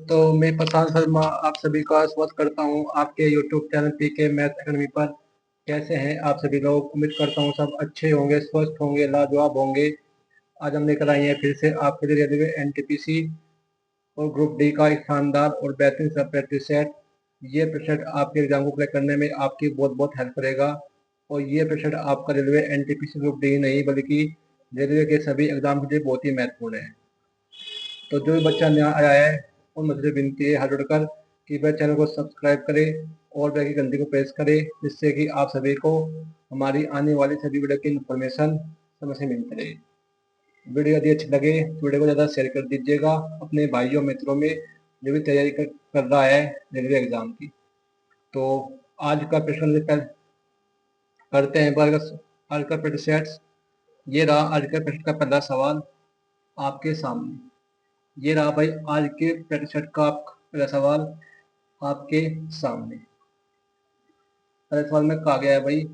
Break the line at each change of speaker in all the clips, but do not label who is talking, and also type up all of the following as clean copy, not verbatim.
तो मैं प्रशांत शर्मा आप सभी का स्वागत करता हूं आपके YouTube channel PK math academy पर। कैसे हैं आप सभी लोग? उम्मीद करता हूं सब अच्छे होंगे, स्वस्थ होंगे, लाजवाब होंगे। आज हम लेकर आए हैं फिर से आपके लिए रेलवे एनटीपीसी और ग्रुप डी का एक शानदार और बेहतरीन सा प्रैक्टिस सेट। ये प्रैक्टिस आपके एग्जाम को क्लियर करने में आपकी बहुत बहुत हेल्प करेगा। और ये प्रैक्टिस आपका रेलवे एनटीपीसी ग्रुप डी नहीं बल्कि रेलवे के सभी एग्जाम के लिए बहुत ही महत्वपूर्ण है। तो जो भी बच्चा नया आया है उन मुझसे विनती है हाथ जोड़कर कि वह चैनल को सब्सक्राइब करे और बेल की घंटी को प्रेस करे, जिससे कि आप सभी को हमारी आने वाली सभी वीडियो की इन्फॉर्मेशन समय से मिलती रहे। वीडियो यदि अच्छी लगे तो वीडियो को ज़्यादा शेयर कर दीजिएगा अपने भाइयों मित्रों में जो भी तैयारी कर रहा है रेलवे एग्जाम की। तो आज का प्रश्न करते हैं आज का प्रैक्टिस सेट्स। ये रहा आज का प्रश्न का पहला सवाल आपके सामने। ये रहा भाई आज के प्रैक्टिस सेट का पहला सवाल आपके सामने। पहले सवाल में कहा गया है भाई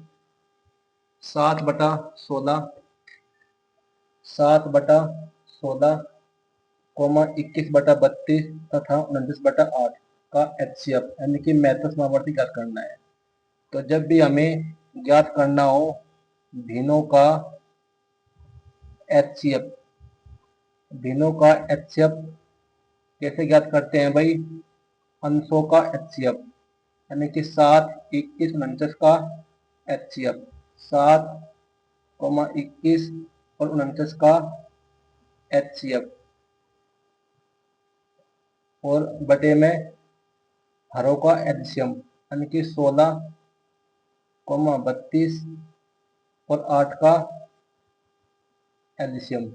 7/16 21/32 तथा 29/8 का HCF यानी कि मैथ्स समावर्ती ज्ञात करना है। तो जब भी हमें ज्ञात करना हो भिन्नों का HCF, कैसे ज्ञात करते हैं भाई? अंशों का HCF यानी कि 7, 21, 49 का HCF, 7, 21 और 49 का HCF और बटे में हरों का एलसीएम यानी कि 16, 32 और 8 का एलसीएम।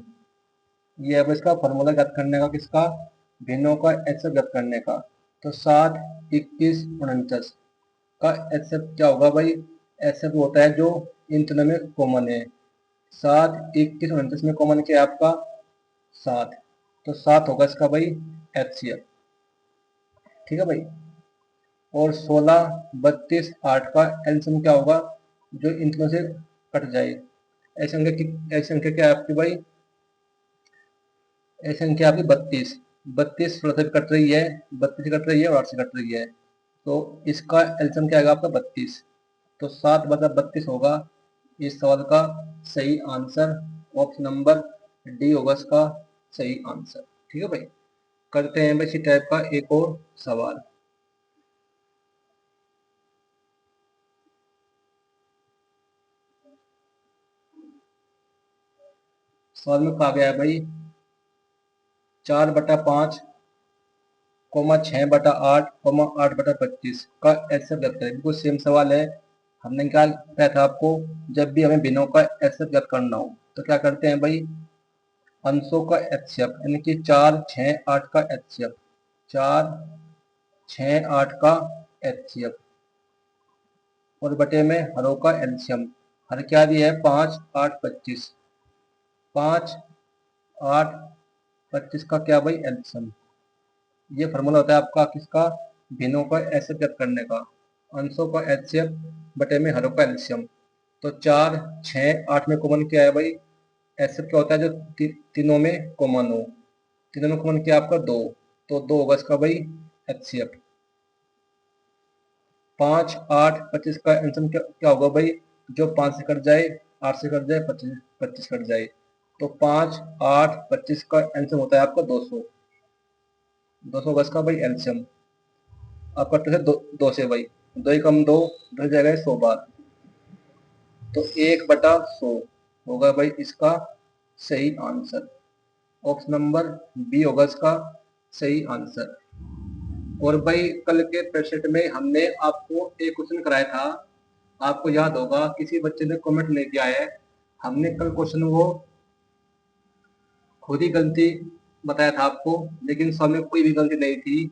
ये अब इसका फॉर्मूला ज्ञात करने का, किसका? भिन्नों का HCF ज्ञात करने का। तो 7, 21, 49 का HCF क्या होगा भाई? HCF होता है जो इन तीनों में कॉमन है। 7, 21, 49 में कॉमन क्या है आपका? 7। तो 7 होगा इसका भाई HCF। ठीक है भाई। और 16, 32, 8 का एलसीएम क्या होगा? जो इन तीनों से कट जाए। ऐसी संख्या क्या है आपकी भाई? ऐसी संख्या आपकी 32। 32 16 से कट रही है, 32 से कट रही है और 8 से कट रही है। तो इसका एलसीएम क्या आएगा आपका? 32। तो 7/32 होगा इस सवाल का सही आंसर। ऑप्शन नंबर डी होगा इसका सही आंसर। ठीक है भाई। करते हैं भाई इसी टाइप का एक और सवाल। सवाल में कहा गया है भाई 4/5, 6/8, 8/25 का HCF ज्ञात करें। बिल्कुल सेम सवाल है। हमने क्या कहा था आपको? जब भी हमें भिन्नों का HCF ज्ञात करना हो तो क्या करते हैं भाई? अंशों का HCF यानी कि 4, 6, 8 का HCF, 4, 6, 8 का HCF और बटे में हरों का एलसीएम। हर क्या दिया है? 5, 8, 25। 5, 8, 25 का क्या भाई? एलसीएम। ये फार्मूला होता है आपका किसका? भिन्नों का HCF ज्ञात करने का। अंशों का HCF बटे में हरों का एलसीएम। तो 4, 6, 8 में कॉमन क्या है भाई? HCF क्या होता है? जो तीनों में कॉमन हो। तीनों में कॉमन क्या है आपका? 2। तो 2 होगा इसका भाई HCF। 5, 8, 25 का एलसीएम क्या होगा भाई? जो 5 से कट जाए, 8 से कट जाए, 25 कट जाए। तो 5, 8, 25 का एलसीएम होता है आपका 200। 200 गज का भाई एलसीएम। आप करते थे 2 से भाई, 2 ही कम 2 2 जाएगा 100 बार। तो 1/100 होगा भाई इसका सही आंसर। ऑप्शन नंबर बी होगा इसका सही आंसर। और भाई कल के प्रेसेट में हमने आपको एक क्वेश्चन कराया था, आपको याद होगा, किसी बच्चे ने कमेंट नहीं किया है। हमने कल क्वेश्चन वो खुद ही गलती बताया था आपको, लेकिन सवाल में कोई भी गलती नहीं थी।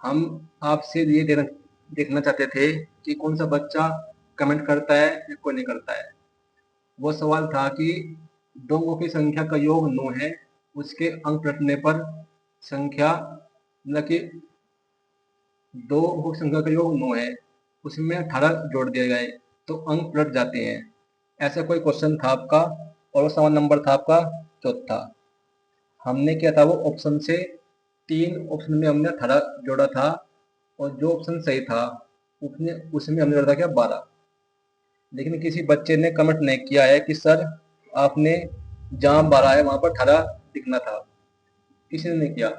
हम आपसे ये देखना चाहते थे कि कौन सा बच्चा कमेंट करता है या कोई नहीं करता है। वो सवाल था कि दो अंकों की संख्या का योग 9 है, उसके अंक रटने पर संख्या, मतलब कि 2 अंकों की संख्या का योग 9 है, उसमें 18 जोड़ दिए गए तो अंक पलट जाते हैं। ऐसा कोई क्वेश्चन था आपका और वो सवाल नंबर था आपका चौथा। हमने किया था वो ऑप्शन से 3 ऑप्शन में हमने 18 जोड़ा था और जो ऑप्शन सही था उसमें हमने जोड़ा था क्या 12। लेकिन किसी बच्चे ने कमेंट नहीं किया है कि सर आपने जहाँ 12 है वहां पर 18 लिखना था, किसी ने नहीं किया।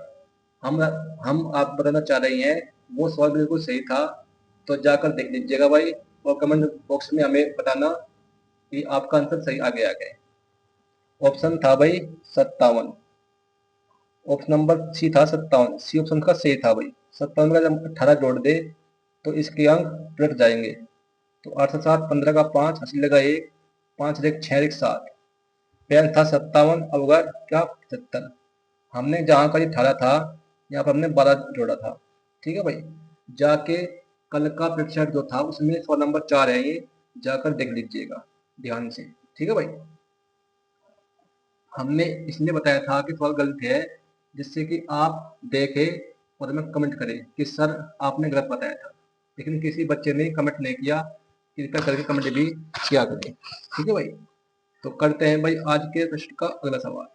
हम हम आप बताना चाह रही हैं वो सवाल बिल्कुल सही था, तो जाकर देख लीजिएगा भाई और कमेंट बॉक्स में हमें बताना कि आपका आंसर सही आ गया क्या। ऑप्शन था भाई 57। ऑप्शन नंबर सी था 57, सी ऑप्शन का सही था भाई। 57 का जब 18 जोड़ दे तो इसके अंक रट जाएंगे। तो 8 से 7 15 का 5 अस्सी लगा 1, 5 रेख 6 रेख 7, पेन था 57 अब होगा क्या 75। हमने जहाँ का ये 18 था यहाँ पर हमने 12 जोड़ा था। ठीक है भाई, जाके कल का परीक्षण जो था उसमें सवाल नंबर 4 है, ये जाकर देख लीजिएगा ध्यान से। ठीक है भाई, हमने इसलिए बताया था कि सवाल गलत है जिससे कि आप देखें और हमें कमेंट करें कि सर आपने गलत बताया था। लेकिन किसी बच्चे ने कमेंट नहीं किया, कृपया करके कमेंट भी किया करें। ठीक है भाई, तो करते हैं भाई आज के प्रश्न का अगला सवाल।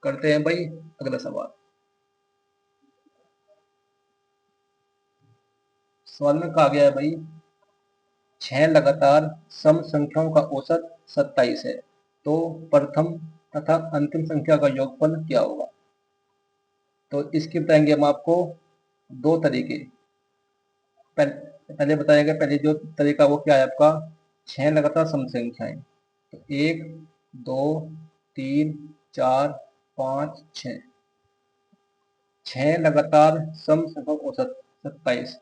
करते हैं भाई अगला सवाल। सवाल में कहा गया है भाई 6 लगातार सम संख्याओं का औसत 27 है, तो प्रथम तथा अंतिम संख्या का योगफल क्या होगा। तो इसकी बताएंगे हम आपको दो तरीके। पहले बताएगा, पहले जो तरीका वो क्या है आपका 6 लगातार सम संख्याएं। तो 1 2 3 4 5 6, 6 लगातार सम संख्या का औसत 27।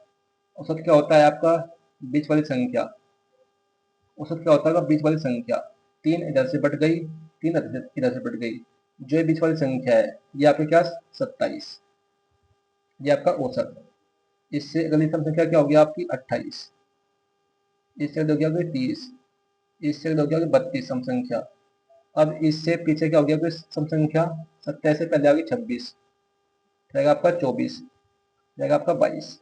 औसत क्या होता है आपका बीच वाली संख्या। औसत क्या होता है बीच वाली संख्या। 3 इधर से बढ़ गई, 3 इधर से बढ़ गई, जो ये बीच वाली संख्या है ये आपके क्या 27, ये आपका औसत। इससे अगली सम संख्या क्या होगी आपकी 28, इससे अगली हो गया आपकी 30, इससे अगली हो गया आपकी 32 सम संख्या। अब इससे पीछे क्या हो गया आपकी सम संख्या 27 से पहले आ गई 26, रहेगा आपका 24, रहेगा आपका 22।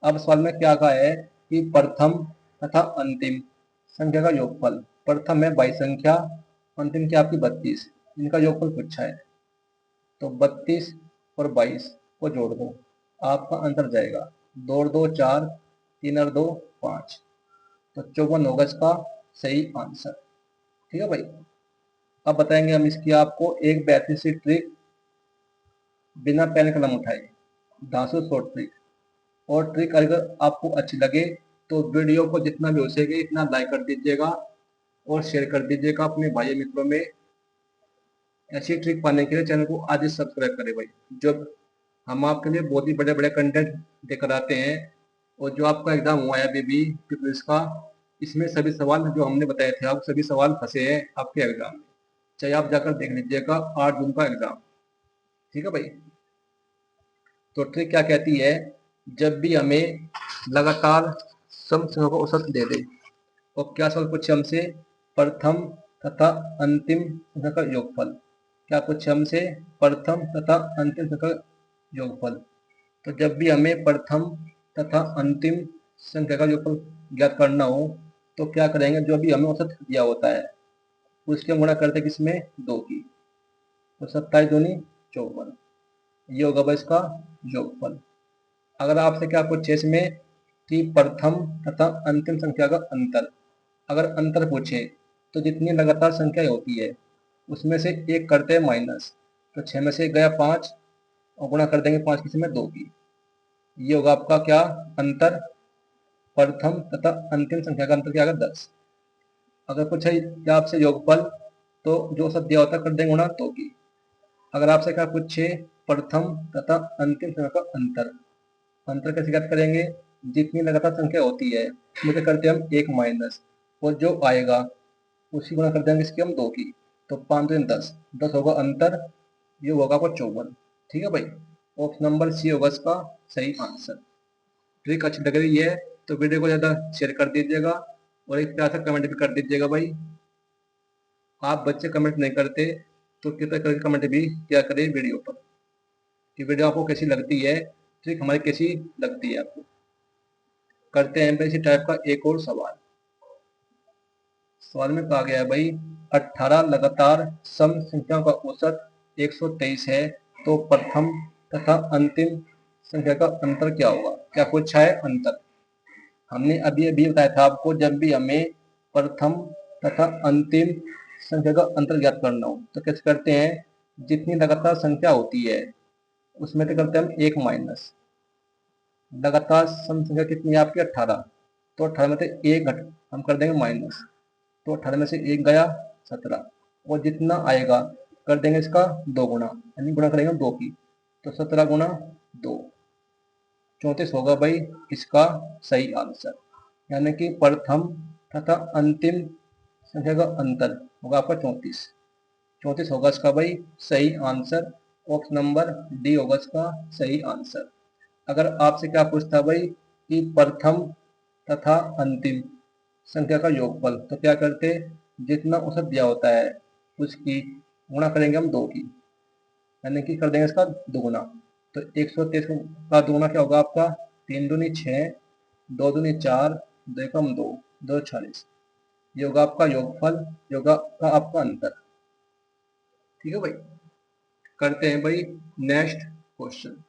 अब सवाल में क्या कहा है कि प्रथम तथा अंतिम संख्या का योगफल। प्रथम है 22 संख्या, अंतिम क्या आपकी 32, इनका योगफल पूछा है। तो 32 और 22 को जोड़ दो, आपका आंसर जाएगा 2 और 2 4, 3 और 2 5, तो 54 होगा इसका सही आंसर। ठीक है भाई, अब बताएंगे हम इसकी आपको एक बेहतरीन सी ट्रिक बिना पेन कलम उठाए, धांसू शॉर्ट ट्रिक। और ट्रिक अगर आपको अच्छी लगे तो वीडियो को जितना भी हो सके इतना लाइक कर दीजिएगा और शेयर कर दीजिएगा अपने भाई मित्रों में। ऐसी ट्रिक पाने के लिए चैनल को आज ही सब्सक्राइब करें भाई। जब हम आपके लिए बहुत ही बड़े बड़े कंटेंट लेकर आते हैं, और जो आपका एग्जाम हुआ है अभी भी प्रीलिम्स का, इसमें सभी सवाल जो हमने बताए थे आप सभी सवाल फंसे हैं आपके एग्जाम में, चाहे आप जाकर देख लीजिएगा 8 जून का एग्जाम। ठीक है भाई, तो ट्रिक क्या कहती है, जब भी हमें लगातार सम संख्याओं का औसत दे दे और क्या सवाल पूछे हमसे प्रथम तथा अंतिम संख्या का योगफल। क्या पूछे हमसे प्रथम तथा अंतिम संख्या का योगफल। तो जब भी हमें प्रथम तथा अंतिम संख्या का योगफल ज्ञात करना हो तो क्या करेंगे, जो भी हमें औसत दिया होता है उसके हम गुणा करते हैं किसमें 2 की, तो 27 दूनी 54, ये होगा भाई इसका योगफल। अगर आपसे क्या पूछे इसमें कि प्रथम तथा अंतिम संख्या का अंतर, अगर अंतर पूछे तो जितनी लगातार संख्या होती है उसमें से एक करते हैं माइनस, तो 6 में से एक गया 5 और गुणा कर देंगे 5 किसी में 2 की, ये होगा आपका क्या अंतर, प्रथम तथा अंतिम संख्या का अंतर क्या होगा 10। अगर पूछे क्या आपसे योगफल तो जो सब दिया होता है कर देंगे गुणा 2 की। अगर आपसे क्या पूछे प्रथम तथा अंतिम संख्या का अंतर, अंतर कैसे ज्ञात करेंगे, जितनी लगातार संख्या होती है उसमें करते हैं हम एक माइनस और जो आएगा उसी गुणा कर देंगे इसकी हम 2 की, तो 5 2 10, 10 होगा अंतर, ये होगा आपका 54। ठीक है भाई, ऑप्शन नंबर सी होगा इसका सही आंसर। ट्रिक अच्छी लग रही है तो वीडियो को ज़्यादा शेयर कर दीजिएगा और एक प्यार से कमेंट भी कर दीजिएगा भाई। आप बच्चे कमेंट नहीं करते तो कृपया करके कमेंट भी किया करें वीडियो पर कि वीडियो आपको कैसी लगती है, ट्रिक हमारी कैसी लगती है आपको। करते हैं इसी टाइप का एक और सवाल। सवाल में कहा गया है भाई 18 लगातार सम संख्याओं का औसत 123 है, तो प्रथम तथा अंतिम संख्या का अंतर क्या होगा? क्या पूछा है? अंतर। हमने अभी अभी बताया था आपको, जब भी हमें प्रथम तथा अंतिम संख्या का अंतर ज्ञात करना हो तो कैसे करते हैं? जितनी लगातार संख्या होती है उसमें तो करते हैं हम एक माइनस। लगातार सम संख्या कितनी है आपकी? 18। तो 18 में से एक घट हम कर देंगे माइनस, तो 18 में से एक गया 17, और जितना आएगा कर देंगे इसका 2 गुना, यानी गुणा करेंगे 2 की, तो 17 गुना 2 34 होगा भाई इसका सही आंसर। यानी कि प्रथम तथा अंतिम संख्या का अंतर होगा आपका 34। 34 होगा इसका भाई सही आंसर। ऑप्शन नंबर डी होगा इसका सही आंसर। अगर आपसे क्या पूछता भाई कि प्रथम तथा अंतिम संख्या का योगफल, तो क्या करते? जितना औसत दिया होता है उसकी गुणा करेंगे हम 2 की, यानी कि कर देंगे इसका दुगुना। तो 123 का दुगुना क्या होगा आपका? 3 दूनी 6, 2 दूनी 4, 2 कम 2, 2 40। ये होगा आपका योगफल, योगा का आपका अंतर। ठीक है भाई, करते हैं भाई नेक्स्ट क्वेश्चन।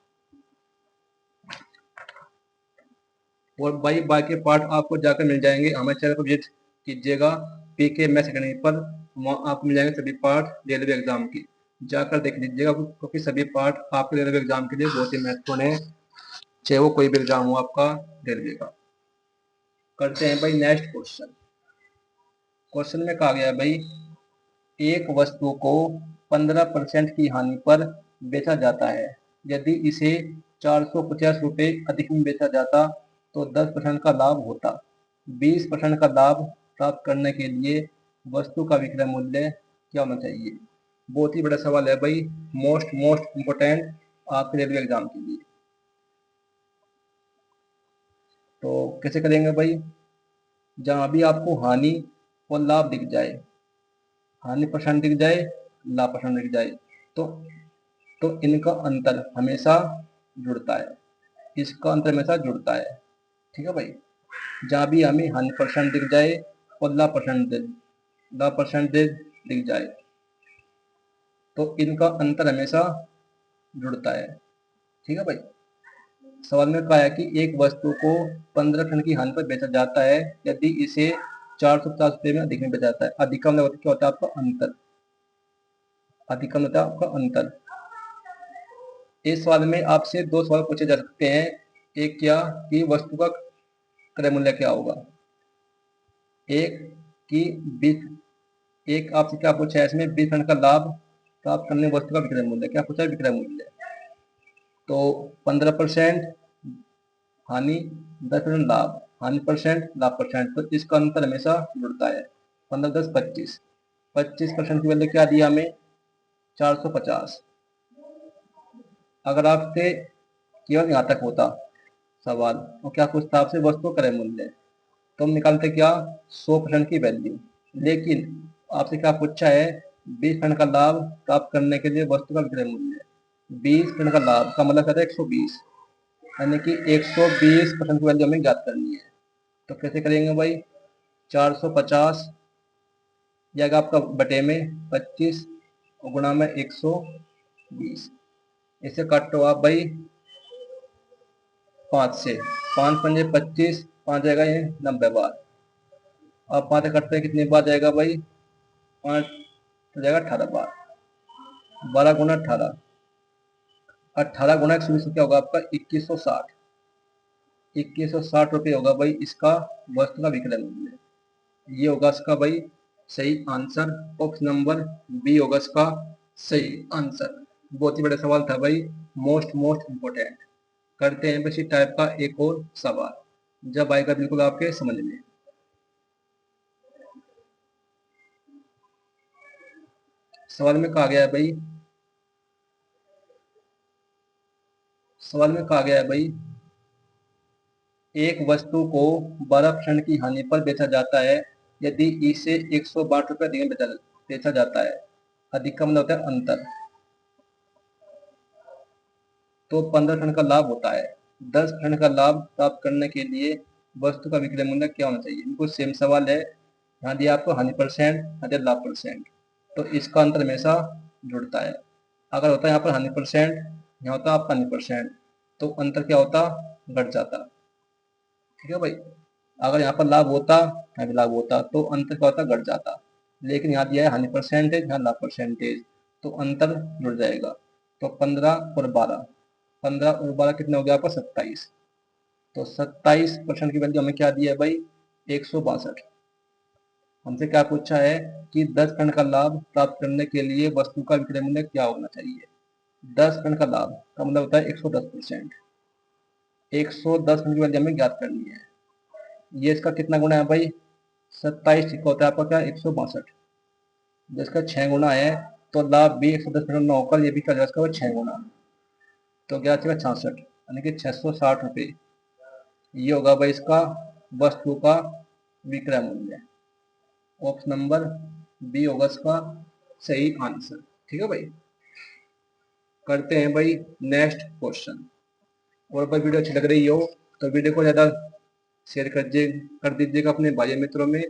और भाई बाकी पार्ट आपको जाकर मिल जाएंगे, हमारे चैनल को विजिट कीजिएगा पीके मैथ्स एकेडमी पर। वहाँ आपको मिल जाएंगे सभी पार्ट रेलवे एग्जाम की, जाकर देख लीजिएगा, क्योंकि सभी पार्ट आपके रेलवे एग्जाम के लिए बहुत ही महत्वपूर्ण है, चाहे वो कोई भी एग्जाम हो आपका रेलवे का। करते हैं भाई नेक्स्ट क्वेश्चन। क्वेश्चन में कहा गया है भाई, एक वस्तु को 15% की हानि पर बेचा जाता है। यदि इसे 450 रुपये अधिक में बेचा जाता तो 10% का लाभ होता। 20% का लाभ प्राप्त करने के लिए वस्तु का विक्रय मूल्य क्या होना चाहिए? बहुत ही बड़ा सवाल है भाई, मोस्ट इम्पोर्टेंट आपके रेलवे एग्जाम के लिए। तो कैसे करेंगे भाई? जहां भी आपको हानि और लाभ दिख जाए, हानि परसेंट दिख जाए, लाभ परसेंट दिख जाए, तो इनका अंतर हमेशा जुड़ता है, इसका अंतर हमेशा जुड़ता है। ठीक है भाई, जहाँ भी हमें हानि परसेंट दिख जाए और लाभ परसेंटेज दिख जाए, तो इनका अंतर हमेशा जुड़ता है। ठीक है भाई, सवाल में कहा है कि एक वस्तु को 15% की हानि पर बेचा जाता है यदि इसे 450 रुपये में अधिक में बेचा जाता है। अधिकम क्या होता है आपका? अंतर। अधिकम होता है आपका अंतर। इस सवाल में आपसे 2 सवाल पूछे जा सकते हैं। एक क्या कि वस्तु का क्रय मूल्य क्या होगा, एक कि 20, एक आपसे क्या पूछा है इसमें? 20% का लाभ प्राप्त करने वस्तु का विक्रय मूल्य। क्या पूछा है? विक्रय मूल्य। तो 15% हानि, 10% लाभ, हानि परसेंट, लाभ परसेंट, तो इसका अंतर हमेशा जुड़ता है। 15 10 25, 25% की वैल्यू क्या दी हमें? 450। अगर आपसे केवल यहाँ तक होता सवाल, तो क्या पूछता आपसे? वस्तु क्रय मूल्य, तो हम निकालते क्या? 100% की वैल्यू। लेकिन आपसे क्या पूछा है? 20% का लाभ प्राप्त करने के लिए वस्तु का विक्रय मूल्य। 20% का लाभ का मतलब कहता है 120, यानी कि 120% की वैल्यू हमें ज्ञात करनी है। तो कैसे करेंगे भाई? 450 जाएगा आपका बटे में 25 और गुणा में 120। इसे काटो आप भाई 5 से, 5 पंजे 25, 5 जाएगा ये 90 बार। अब 5 करते हैं कितनी बार जाएगा भाई? 5 तो जाएगा 18 बार। 12 गुना 18, 18 गुना 120 क्या होगा आपका? 2160। 2160 रुपये होगा भाई इसका वस्तु का विक्रय मूल्य। ये होगा इसका भाई सही आंसर। ऑप्शन नंबर बी होगा इसका सही आंसर। बहुत ही बड़ा सवाल था भाई, मोस्ट इम्पोर्टेंट। करते हैं इसी टाइप का एक और सवाल, जब आएगा बिल्कुल आपके समझ में। सवाल में कहा गया है भाई, सवाल में कहा गया है भाई, एक वस्तु को 12% की हानि पर बेचा जाता है यदि इसे 162 रुपये अधिक में बेचा जाता है। अधिक का मतलब होता है अंतर। तो 15% का लाभ होता है। 10% का लाभ प्राप्त करने के लिए वस्तु का विक्रय मूल्य क्या होना चाहिए? बिल्कुल सेम सवाल है, यहाँ दिया आपको हानि परसेंट, यहाँ दिया लाभ परसेंट, तो इसका अंतर हमेशा जुड़ता है। अगर होता यहाँ पर 100%, यहाँ होता आपका 100%, तो अंतर क्या होता, घट जाता। ठीक है भाई, अगर यहाँ पर लाभ होता, यहाँ भी लाभ होता, तो अंतर क्या होता, घट जाता। लेकिन यहाँ दिया है 100% यहाँ लाभ परसेंटेज, तो अंतर जुड़ जाएगा। तो 15 और 12, 15 और 12 कितना हो गया आपका 27। तो 27% की वैल्यू हमें क्या दी है भाई, 162। हमसे क्या पूछा है कि 10% का लाभ प्राप्त करने के लिए वस्तु का विक्रय मूल्य क्या होना चाहिए। 10% का लाभ का मतलब होता है 110%। 110% की वैल्यू हमें ज्ञात करनी है। ये इसका कितना गुना है भाई, 27 ठीक होता है आपका क्या, 162। जिसका 6 गुना है, तो लाभ भी 110% ना होकर ये भी क्या जाएगा, 6 गुना, तो क्या चलेगा 66, यानी कि 660 रुपये। ये होगा भाई इसका वस्तु का विक्रय मूल्य। ऑप्शन नंबर बी होगा इसका सही आंसर। ठीक है भाई, करते हैं भाई नेक्स्ट क्वेश्चन। और भाई वीडियो अच्छी लग रही हो तो वीडियो को ज़्यादा शेयर कर दीजिएगा अपने भाई मित्रों में,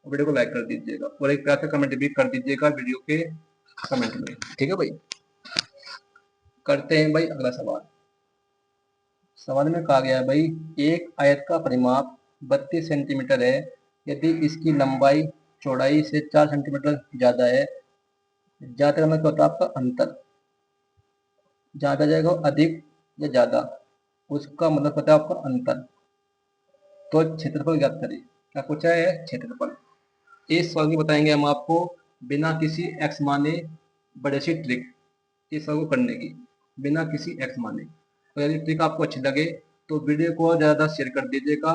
वीडियो को लाइक कर दीजिएगा और एक प्यार का कमेंट भी कर दीजिएगा वीडियो के कमेंट में। ठीक है भाई, करते हैं भाई अगला सवाल। सवाल में कहा गया है भाई, एक आयत का परिमाप 32 सेंटीमीटर है, यदि इसकी लंबाई चौड़ाई से 4 सेंटीमीटर ज़्यादा है, ज़्यादा करना क्या होता है आपका अंतर, ज़्यादा जाएगा अधिक या ज़्यादा, उसका मतलब होता है आपका अंतर। तो क्षेत्रफल ज्ञात करें, क्या पूछा है, क्षेत्रफल। इस सवाल की बताएंगे हम आपको बिना किसी एक्स माने बड़े सी ट्रिक, इस सवाल को करने की बिना किसी एक्स माने। तो यदि ट्रिक आपको अच्छी लगे तो वीडियो को ज़्यादा शेयर कर दीजिएगा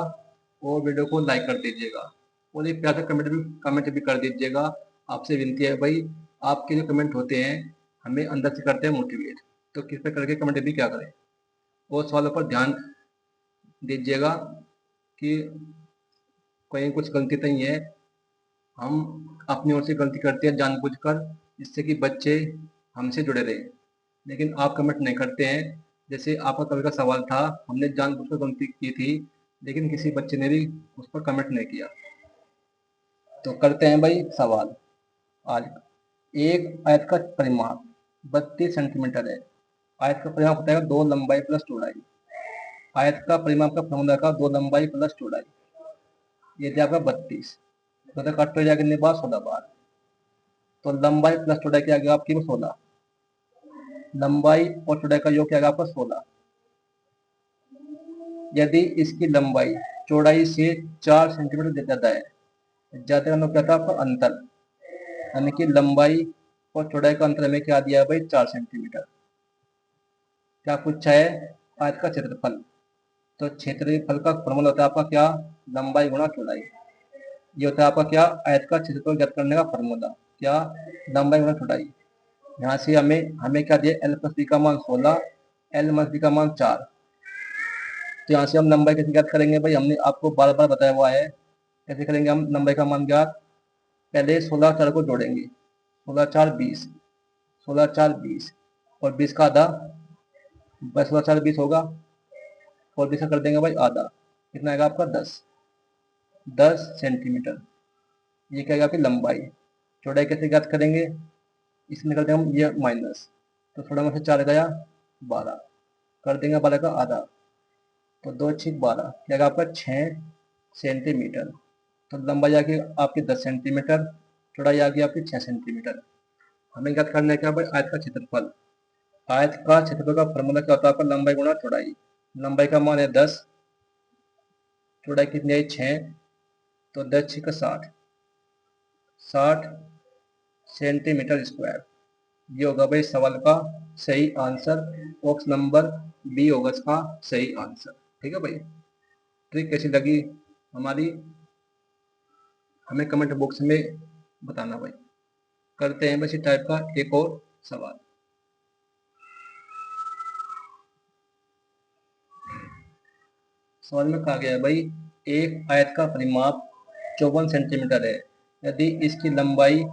और वीडियो को लाइक कर दीजिएगा और एक प्यार से कमेंट भी कर दीजिएगा। आपसे विनती है भाई, आपके जो कमेंट होते हैं हमें अंदर से करते हैं मोटिवेट, तो कृपया करके कमेंट भी क्या करें और सवालों पर ध्यान दीजिएगा कि कहीं कुछ गलती तो नहीं है। हम अपनी ओर से गलती करते हैं जानबूझकर, जिससे कि बच्चे हमसे जुड़े रहे, लेकिन आप कमेंट नहीं करते हैं। जैसे आपका कल का सवाल था, हमने जानबूझकर गलती की थी लेकिन किसी बच्चे ने भी उस पर कमेंट नहीं किया। तो करते हैं भाई सवाल आज। एक आयत का परिमाप 32 सेंटीमीटर है। आयत का परिमाप होता है 2 लंबाई प्लस चौड़ाई। आयत का परिमाप का फॉर्मूला का 2 लंबाई प्लस चौड़ाई, ये दिया आपका 32, तो कट हो जाएगा कितने बार, 16 बार। तो लंबाई प्लस चौड़ाई क्या आ गया आपकी 16, लंबाई और चौड़ाई का योग क्या आएगा आपका 16। यदि इसकी लंबाई चौड़ाई से 4 सेंटीमीटर ज्यादा है, ज्यादा का मतलब क्या था आपका अंतर, यानी कि लंबाई और चौड़ाई का अंतर हमें क्या दिया है भाई, 4 सेंटीमीटर। क्या पूछा है, आयत का क्षेत्रफल। तो क्षेत्रफल का फॉर्मूला होता है आपका क्या, लंबाई गुणा चौड़ाई। ये होता है आपका क्या, आयत का क्षेत्रफल ज्ञात करने का फॉर्मूला, क्या, लंबाई गुणा चौड़ाई। यहाँ से हमें हमें क्या दिया, एल प्लस बी का मान 16, एल माइनस बी का मान 4। तो यहाँ से हम लंबाई कैसे ज्ञात करेंगे भाई, हमने आपको बार बार बताया हुआ है। कैसे करेंगे हम लंबाई का मान ज्ञात, पहले 16 4 को जोड़ेंगे, 16 4 20, 16 4 20 और 20 का आधा, बस 16 4 20 होगा और 20 का कर देंगे भाई आधा, कितना आएगा आपका 10 सेंटीमीटर। ये क्या आएगा आपकी लंबाई। चौड़ाई कैसे ज्ञात करेंगे, इसमें कर देंगे हम ये माइनस, तो थोड़ा में से 4 गया 12, कर देंगे 12 का आधा, तो 2 6 12, क्या आएगा आपका 6 सेंटीमीटर। तो लंबाई आ गई आपकी 10 सेंटीमीटर, चौड़ाई आ गई आपकी 6 सेंटीमीटर। हमें ज्ञात करना है क्या भाई, आयत का क्षेत्रफल। आयत का क्षेत्रफल का फॉर्मूला क्या होता है आपका, लंबाई गुणा चौड़ाई। लंबाई का मान है 10, चौड़ाई कितनी है 6, तो 10 6 60, 60 सेंटीमीटर स्क्वायर। ये होगा भाई सवाल का सही आंसर। ऑप्शन नंबर बी होगा इसका सही आंसर। ठीक है भाई, ट्रिक कैसी लगी हमारी हमें कमेंट बॉक्स में बताना भाई। करते हैं बस इस टाइप का एक और सवाल। सवाल में कहा गया है भाई, एक आयत का परिमाप 54 सेंटीमीटर है, यदि इसकी लंबाई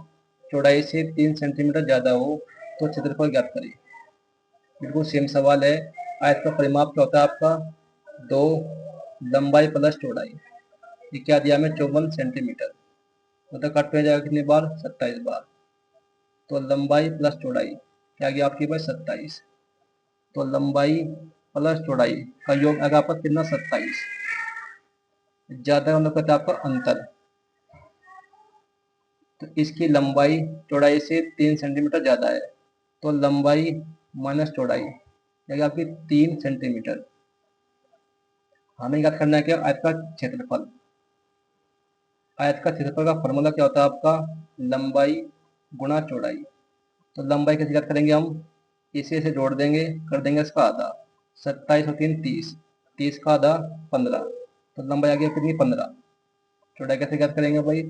चौड़ाई से 3 सेंटीमीटर ज़्यादा हो तो क्षेत्रफल ज्ञात करें। बिल्कुल सेम सवाल है। आयत का परिमाप क्या होता है आपका, 2 लंबाई प्लस चौड़ाई। ये क्या दिया हमें, 54 सेंटीमीटर, मतलब कट में जाएगा कितनी बार, 27 बार। तो लंबाई प्लस चौड़ाई, क्या गया आपकी भाई 27। तो लंबाई प्लस चौड़ाई का योग आएगा आपका कितना 27। ज्यादा मतलब कहते हैं आपका अंतर, तो इसकी लंबाई चौड़ाई से 3 सेंटीमीटर ज्यादा है, तो लंबाई माइनस चौड़ाई यानी आपकी 3 सेंटीमीटर। हमें याद करना है क्या, आयत का क्षेत्रफल। आयत का क्षेत्रफल का फॉर्मूला क्या होता है आपका, लंबाई गुणा चौड़ाई। तो लंबाई कैसे याद करेंगे हम, इसे जोड़ देंगे, कर देंगे इसका आधा, 27 और 3 30, 30 का आधा 15, तो लंबाई आ गई कितनी 15। चौड़ाई कैसे याद करेंगे भाई,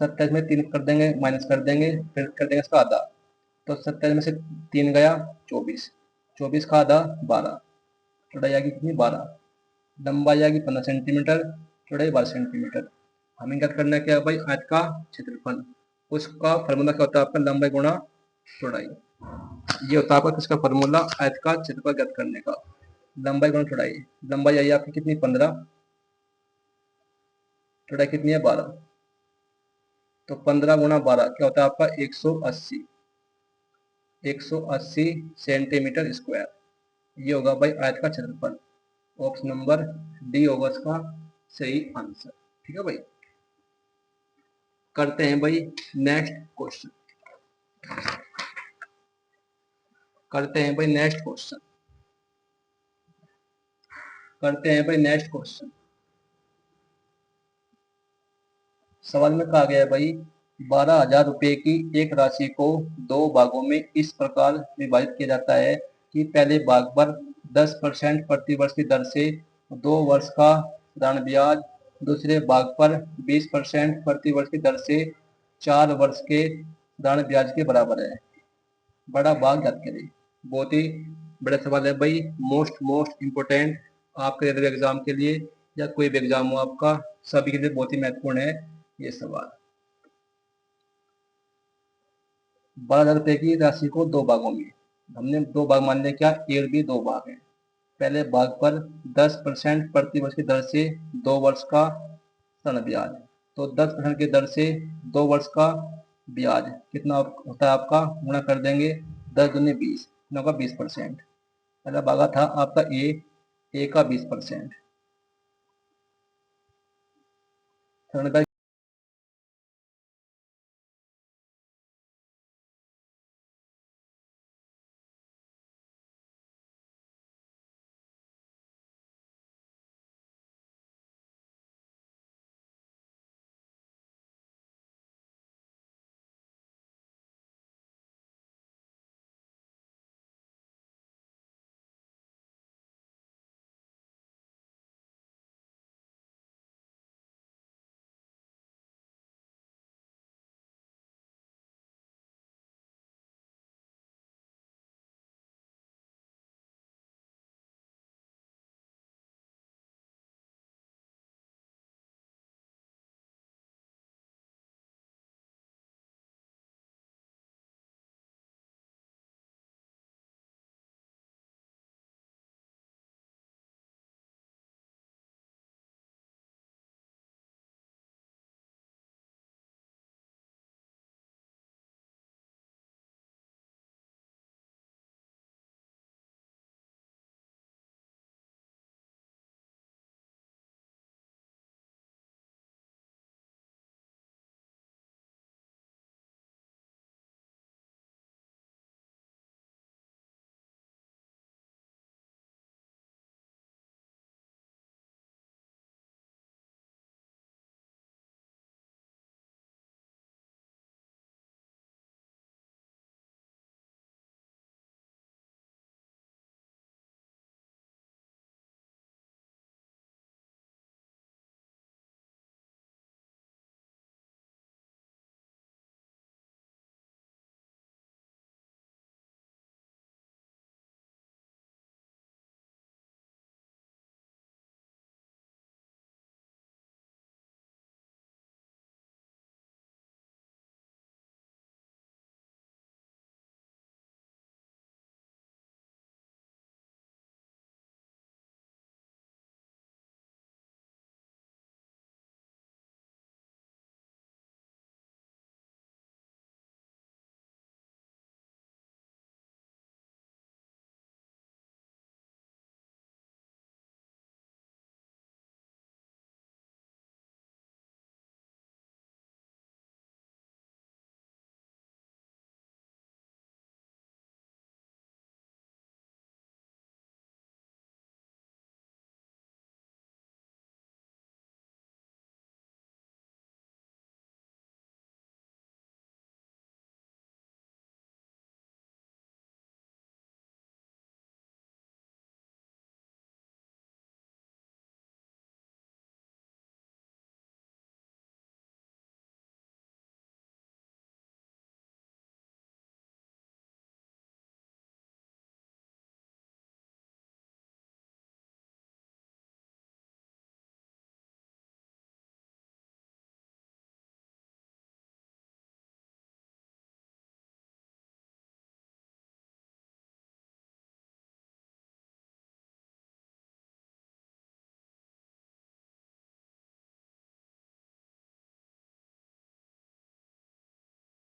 27 में 3 कर देंगे, माइनस कर देंगे, फिर कर देंगे इसका आधा, तो 27 में से 3 गया 24, 24 का आधा 12, चौड़ाई आ गई कितनी 12, लंबाई आ गई 15 सेंटीमीटर, चौड़ाई 12 सेंटीमीटर। हमें क्या करना है क्या भाई, आयत का क्षेत्रफल, उसका फॉर्मूला क्या होता है आपका, लंबाई गुणा चौड़ाई। ये होता है आपका किसका फॉर्मूला, आयत का क्षेत्रफल ज्ञात करने का, लंबाई गुणा चौड़ाई। लंबाई आई आपकी कितनी 15, चौड़ाई कितनी है 12, तो 15 गुणा 12 क्या होता है आपका 180, 180 सेंटीमीटर स्क्वायर। ये होगा भाई आयत का क्षेत्रफल। ऑप्शन नंबर डी होगा इसका सही आंसर। ठीक है भाई, करते हैं भाई नेक्स्ट क्वेश्चन, करते हैं भाई नेक्स्ट क्वेश्चन, करते हैं भाई नेक्स्ट क्वेश्चन। सवाल में कहा गया है भाई, 12,000 रुपए की एक राशि को दो भागों में इस प्रकार विभाजित किया जाता है कि पहले भाग पर 10% प्रतिवर्ष की दर से 2 वर्ष का ऋण ब्याज, दूसरे भाग पर 20% प्रतिवर्ष की दर से 4 वर्ष के ऋण ब्याज के बराबर है। बड़ा भाग याद करें। बहुत ही बड़ा सवाल है भाई, मोस्ट इम्पोर्टेंट आपके रेलवे एग्जाम के लिए या कोई भी एग्जाम हो आपका, सभी के लिए बहुत ही महत्वपूर्ण है ये सवाल। 12,000 रुपए की राशि को दो भागों में, हमने दो भाग मान लिया, क्या ए और बी दो भाग हैं। पहले भाग पर 10% प्रतिवर्ष की दर से 2 वर्ष का ऋण ब्याज, तो 10% की दर से 2 वर्ष का ब्याज कितना होता है आपका, गुणा कर देंगे, 10 दूनी 20, कितना होगा 20%। पहला भागा था आपका ए का 20%, ऋण ब्याज